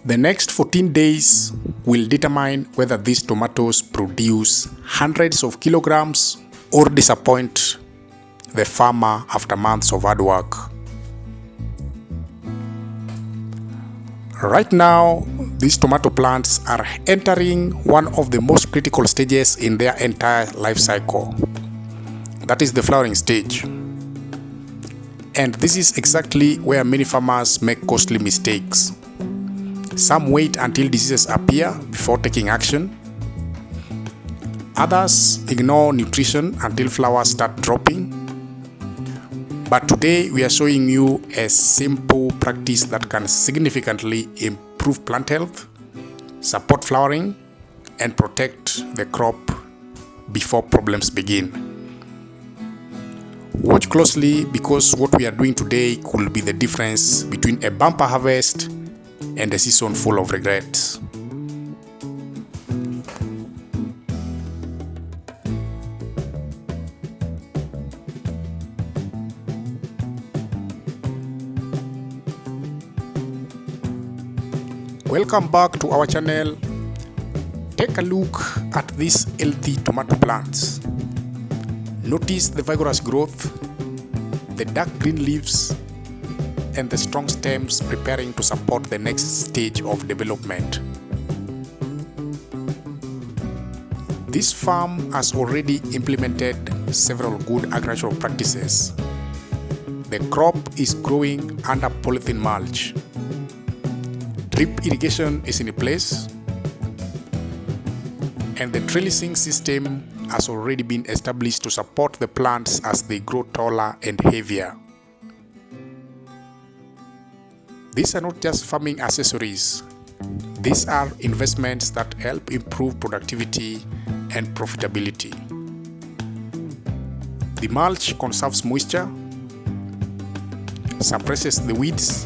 The next 14 days will determine whether these tomatoes produce hundreds of kilograms or disappoint the farmer after months of hard work. Right now, these tomato plants are entering one of the most critical stages in their entire life cycle. That is the flowering stage. And this is exactly where many farmers make costly mistakes. Some wait until diseases appear before taking action. Others ignore nutrition until flowers start dropping. But today we are showing you a simple practice that can significantly improve plant health, support flowering, and protect the crop before problems begin. Watch closely, because what we are doing today could be the difference between a bumper harvest and a season full of regrets. Welcome back to our channel. Take a look at these healthy tomato plants. Notice the vigorous growth, the dark green leaves, and the strong stems preparing to support the next stage of development. This farm has already implemented several good agricultural practices. The crop is growing under polythene mulch. Drip irrigation is in place, and the trellising system has already been established to support the plants as they grow taller and heavier. These are not just farming accessories. These are investments that help improve productivity and profitability. The mulch conserves moisture, suppresses the weeds,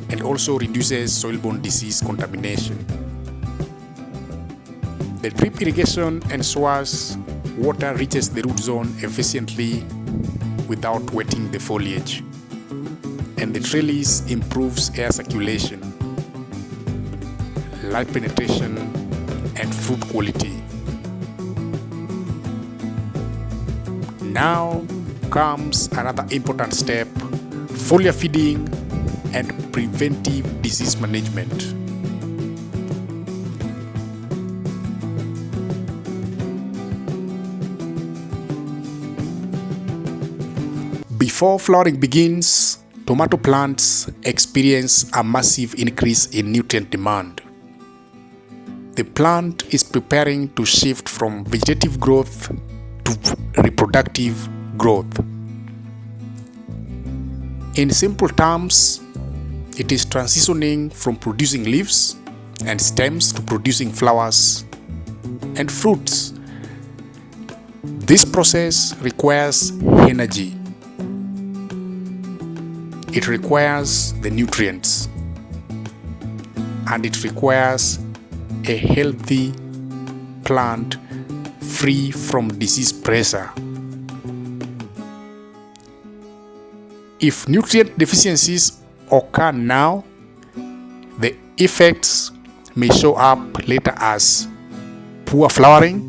and also reduces soil-borne disease contamination. The drip irrigation ensures water reaches the root zone efficiently without wetting the foliage, and the trellis improves air circulation, light penetration, and fruit quality. Now comes another important step: foliar feeding and preventive disease management. Before flowering begins, tomato plants experience a massive increase in nutrient demand. The plant is preparing to shift from vegetative growth to reproductive growth. In simple terms, it is transitioning from producing leaves and stems to producing flowers and fruits. This process requires energy. It requires the nutrients, and it requires a healthy plant free from disease pressure. If nutrient deficiencies occur now, the effects may show up later as poor flowering,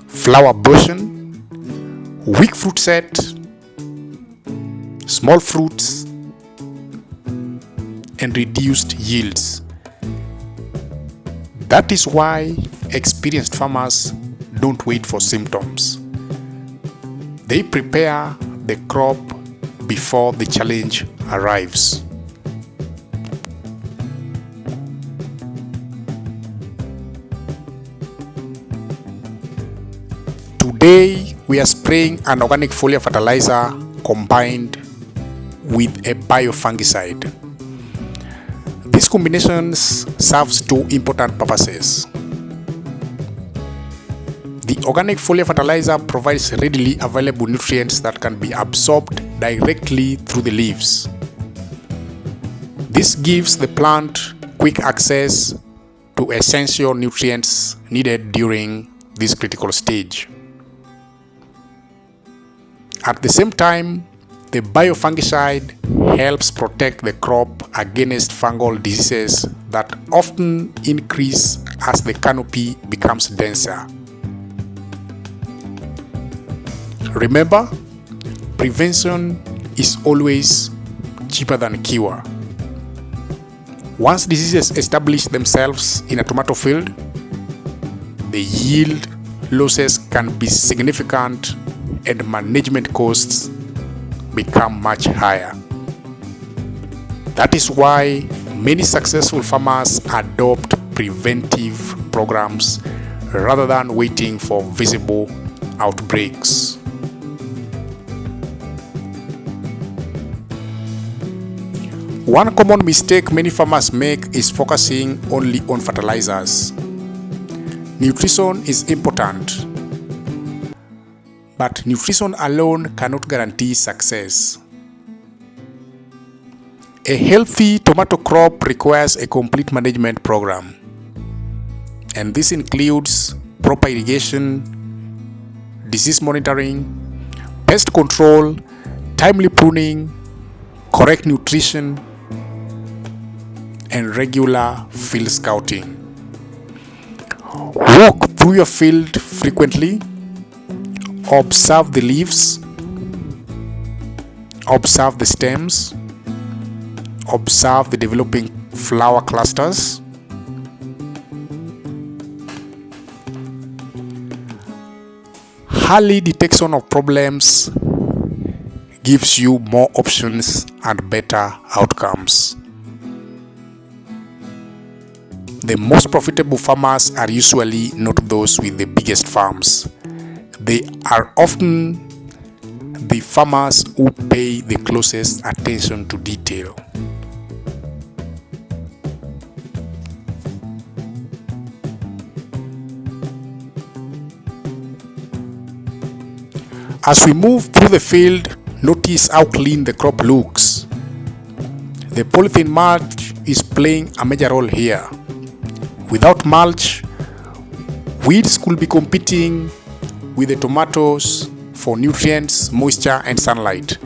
flower abortion, weak fruit set, small fruits, and reduced yields. That is why experienced farmers don't wait for symptoms. They prepare the crop before the challenge arrives. Today, we are spraying an organic foliar fertilizer combined with a biofungicide. This combination serves two important purposes. The organic foliar fertilizer provides readily available nutrients that can be absorbed directly through the leaves. This gives the plant quick access to essential nutrients needed during this critical stage. At the same time, The biofungicide helps protect the crop against fungal diseases that often increase as the canopy becomes denser. Remember, prevention is always cheaper than cure. Once diseases establish themselves in a tomato field, the yield losses can be significant and management costs become much higher. That is why many successful farmers adopt preventive programs rather than waiting for visible outbreaks. One common mistake many farmers make is focusing only on fertilizers. Nutrition is important, but nutrition alone cannot guarantee success. A healthy tomato crop requires a complete management program, and this includes proper irrigation, disease monitoring, pest control, timely pruning, correct nutrition, and regular field scouting. Walk through your field frequently, observe the leaves, observe the stems, observe the developing flower clusters. Early detection of problems gives you more options and better outcomes. The most profitable farmers are usually not those with the biggest farms. They are often the farmers who pay the closest attention to detail. As we move through the field, notice how clean the crop looks. The polythene mulch is playing a major role here. Without mulch, weeds could be competing with the tomatoes for nutrients, moisture, and sunlight.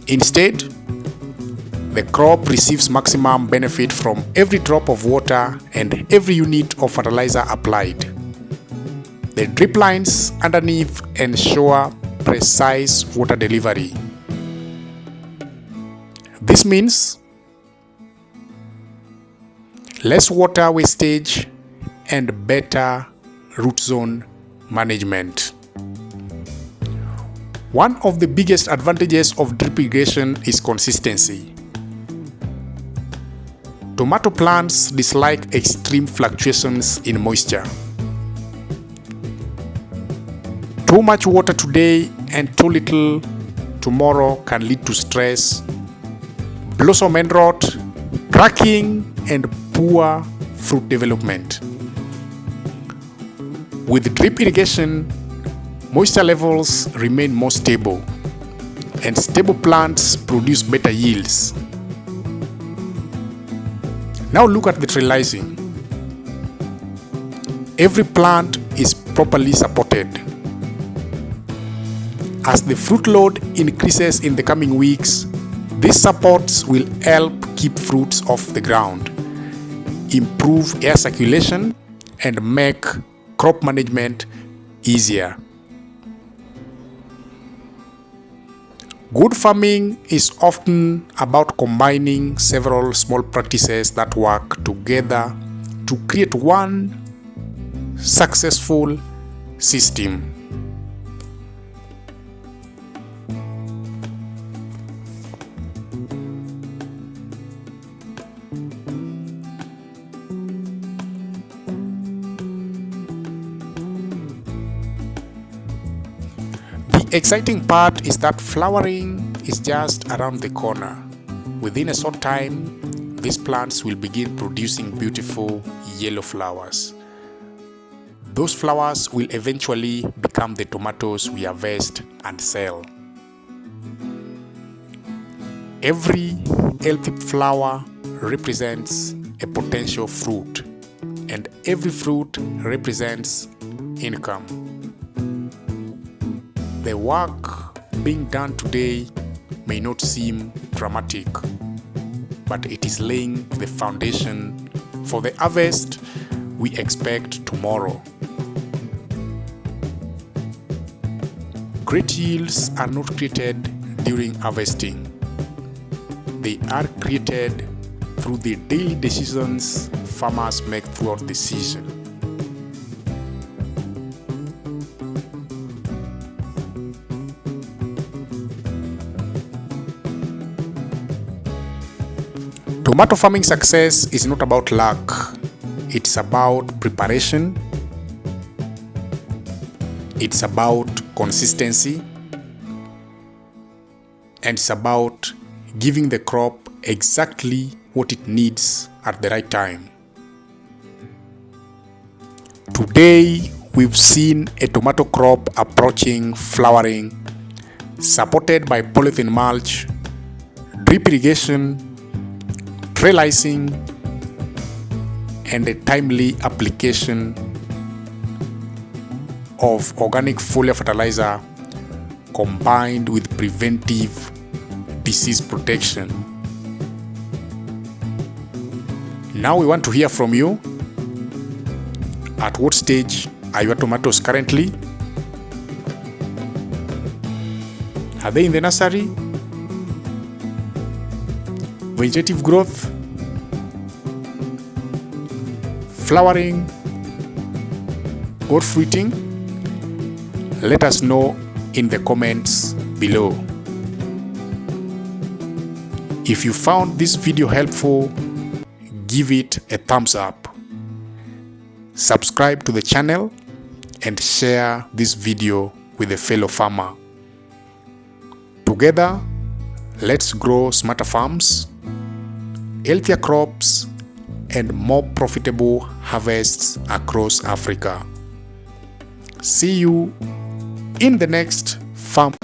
Instead, the crop receives maximum benefit from every drop of water and every unit of fertilizer applied. The drip lines underneath ensure precise water delivery. This means less water wastage and better root zone management. One of the biggest advantages of drip irrigation is consistency. Tomato plants dislike extreme fluctuations in moisture. Too much water today and too little tomorrow can lead to stress, blossom end rot, cracking, and poor fruit development. With drip irrigation, moisture levels remain more stable, and stable plants produce better yields. Now look at the trellising. Every plant is properly supported. As the fruit load increases in the coming weeks, these supports will help keep fruits off the ground, improve air circulation, and make crop management easier. Good farming is often about combining several small practices that work together to create one successful system. The exciting part is that flowering is just around the corner. Within a short time, these plants will begin producing beautiful yellow flowers. Those flowers will eventually become the tomatoes we harvest and sell. Every healthy flower represents a potential fruit, and every fruit represents income. The work being done today may not seem dramatic, but it is laying the foundation for the harvest we expect tomorrow. Great yields are not created during harvesting. They are created through the daily decisions farmers make throughout the season. Tomato farming success is not about luck. It's about preparation. It's about consistency. And it's about giving the crop exactly what it needs at the right time. Today, we've seen a tomato crop approaching flowering, supported by polythene mulch, drip irrigation, trellising, and a timely application of organic foliar fertilizer combined with preventive disease protection. Now we want to hear from you. At what stage are your tomatoes currently? Are they in the nursery? Vegetative growth? Flowering? Or fruiting? Let us know in the comments below. If you found this video helpful, give it a thumbs up. Subscribe to the channel and share this video with a fellow farmer. Together, let's grow smarter farms, healthier crops, and more profitable harvests across Africa. See you in the next farm.